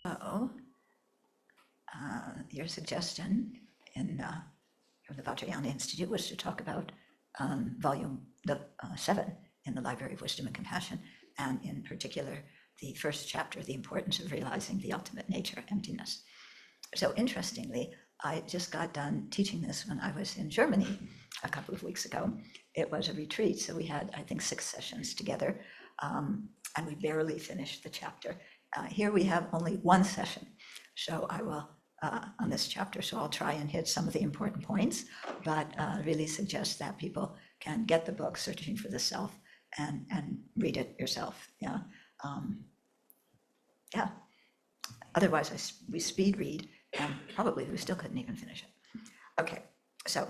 So, your suggestion from the Vajrayana Institute was to talk about volume 7 in the Library of Wisdom and Compassion, and in particular, the first chapter, the importance of realizing the ultimate nature, emptiness. So interestingly, I just got done teaching this when I was in Germany a couple of weeks ago. It was a retreat, so we had, I think, 6 sessions together, and we barely finished the chapter. Here we have only 1 session, so I will, on this chapter, so I'll try and hit some of the important points, but really suggest that people can get the book, Searching for the Self, and read it yourself. Yeah. Yeah. Otherwise, we speed read, and probably we still couldn't even finish it. Okay, so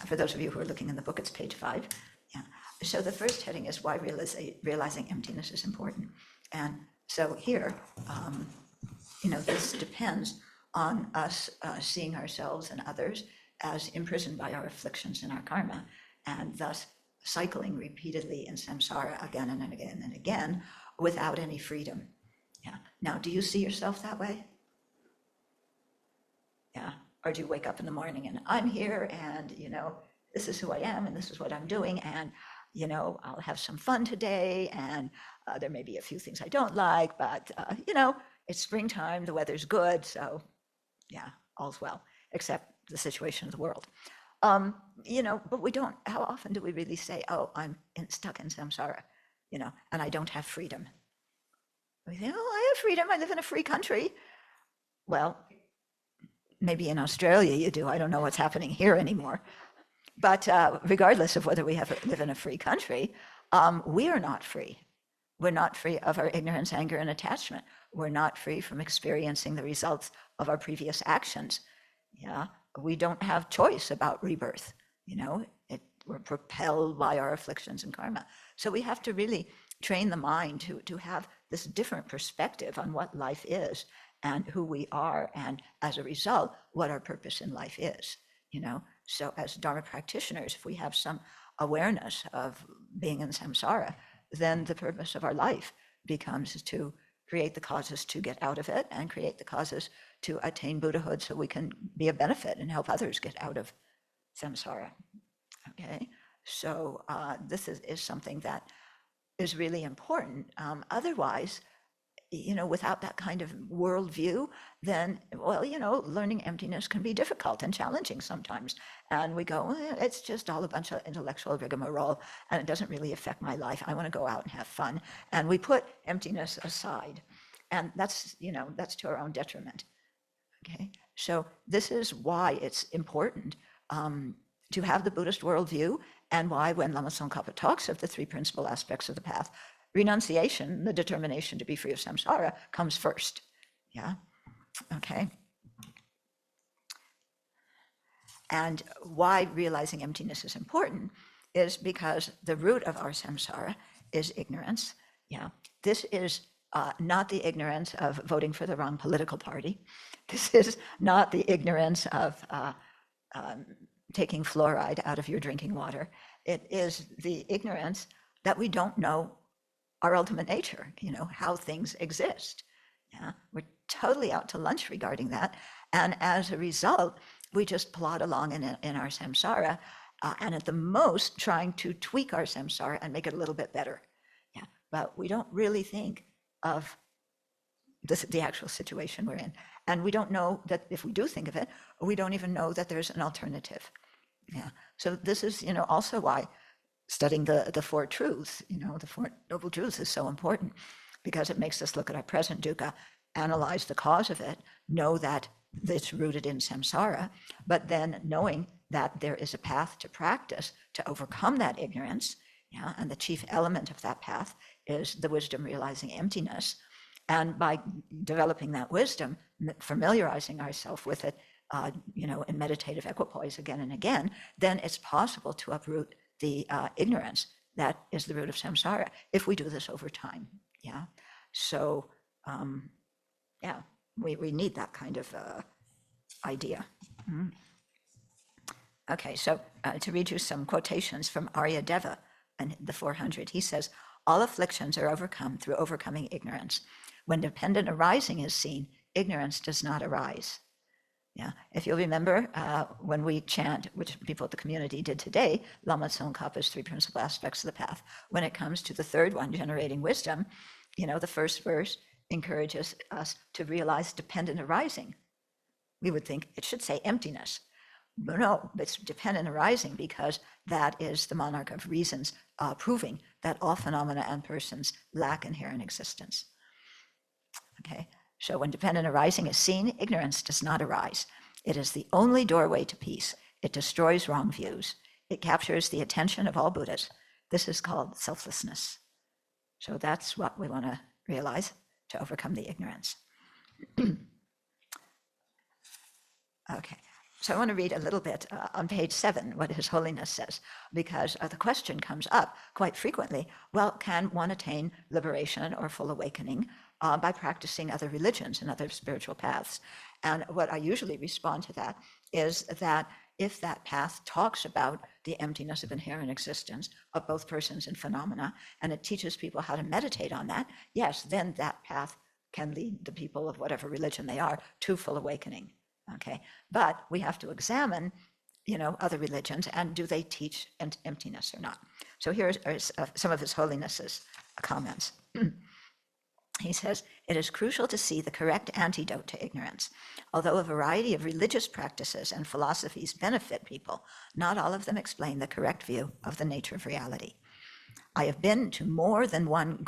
for those of you who are looking in the book, it's page 5. Yeah. So the first heading is why realizing emptiness is important. And so here, this depends on us seeing ourselves and others as imprisoned by our afflictions and our karma, and thus cycling repeatedly in samsara again and again and again without any freedom. Yeah. Now, do you see yourself that way? Yeah. Or do you wake up in the morning and I'm here and, this is who I am and this is what I'm doing, and, I'll have some fun today, and there may be a few things I don't like, but, it's springtime, the weather's good, so yeah, all's well, except the situation of the world. But we don't, how often do we really say, oh, I'm stuck in samsara, and I don't have freedom? We think, oh, I have freedom, I live in a free country. Well, maybe in Australia you do, I don't know what's happening here anymore. But regardless of whether we live in a free country, we are not free. We're not free of our ignorance, anger, and attachment. We're not free from experiencing the results of our previous actions. Yeah, we don't have choice about rebirth. We're propelled by our afflictions and karma. So we have to really train the mind to have this different perspective on what life is and who we are, and as a result, what our purpose in life is. So as Dharma practitioners, if we have some awareness of being in samsara, then the purpose of our life becomes to create the causes to get out of it and create the causes to attain Buddhahood so we can be a benefit and help others get out of samsara. Okay, so this is something that is really important. Otherwise, without that kind of worldview, then, learning emptiness can be difficult and challenging sometimes. And we go, it's just all a bunch of intellectual rigmarole, and it doesn't really affect my life. I want to go out and have fun. And we put emptiness aside. And that's to our own detriment. Okay, so this is why it's important to have the Buddhist worldview, and why when Lama Tsongkhapa talks of the 3 principal aspects of the path, renunciation, the determination to be free of samsara, comes first. Yeah, okay. And why realizing emptiness is important is because the root of our samsara is ignorance. Yeah, this is not the ignorance of voting for the wrong political party. This is not the ignorance of taking fluoride out of your drinking water. It is the ignorance that we don't know our ultimate nature, how things exist. Yeah, we're totally out to lunch regarding that. And as a result, we just plod along in our samsara, and at the most trying to tweak our samsara and make it a little bit better. Yeah, but we don't really think of the actual situation we're in. And we don't know that if we do think of it, we don't even know that there's an alternative. Yeah, so this is, also why studying the 4 truths, the 4 noble truths is so important, because it makes us look at our present dukkha, analyze the cause of it, know that it's rooted in samsara, but then knowing that there is a path to practice to overcome that ignorance. Yeah, and the chief element of that path is the wisdom realizing emptiness. And by developing that wisdom, familiarizing ourselves with it, in meditative equipoise again and again, then it's possible to uproot the ignorance that is the root of samsara if we do this over time. Yeah, so we need that kind of idea. Mm. Okay, so to read you some quotations from Arya Deva and the 400, he says, all afflictions are overcome through overcoming ignorance. When dependent arising is seen, ignorance does not arise. Yeah, if you'll remember, when we chant, which people at the community did today, Lama Tsongkhapa's three principal aspects of the path, when it comes to the third one, generating wisdom, the first verse encourages us to realize dependent arising. We would think it should say emptiness. But no, it's dependent arising because that is the monarch of reasons proving that all phenomena and persons lack inherent existence. Okay, so when dependent arising is seen, ignorance does not arise. It is the only doorway to peace. It destroys wrong views. It captures the attention of all Buddhas. This is called selflessness. So that's what we want to realize to overcome the ignorance. Okay, so I want to read a little bit on page 7 what His Holiness says, because the question comes up quite frequently, well, can one attain liberation or full awakening by practicing other religions and other spiritual paths? And what I usually respond to that is that if that path talks about the emptiness of inherent existence of both persons and phenomena, and it teaches people how to meditate on that, yes, then that path can lead the people of whatever religion they are to full awakening. Okay, but we have to examine, other religions, and do they teach emptiness or not? So here are some of His Holiness's comments. He says, it is crucial to see the correct antidote to ignorance. Although a variety of religious practices and philosophies benefit people, not all of them explain the correct view of the nature of reality. I have been to more than one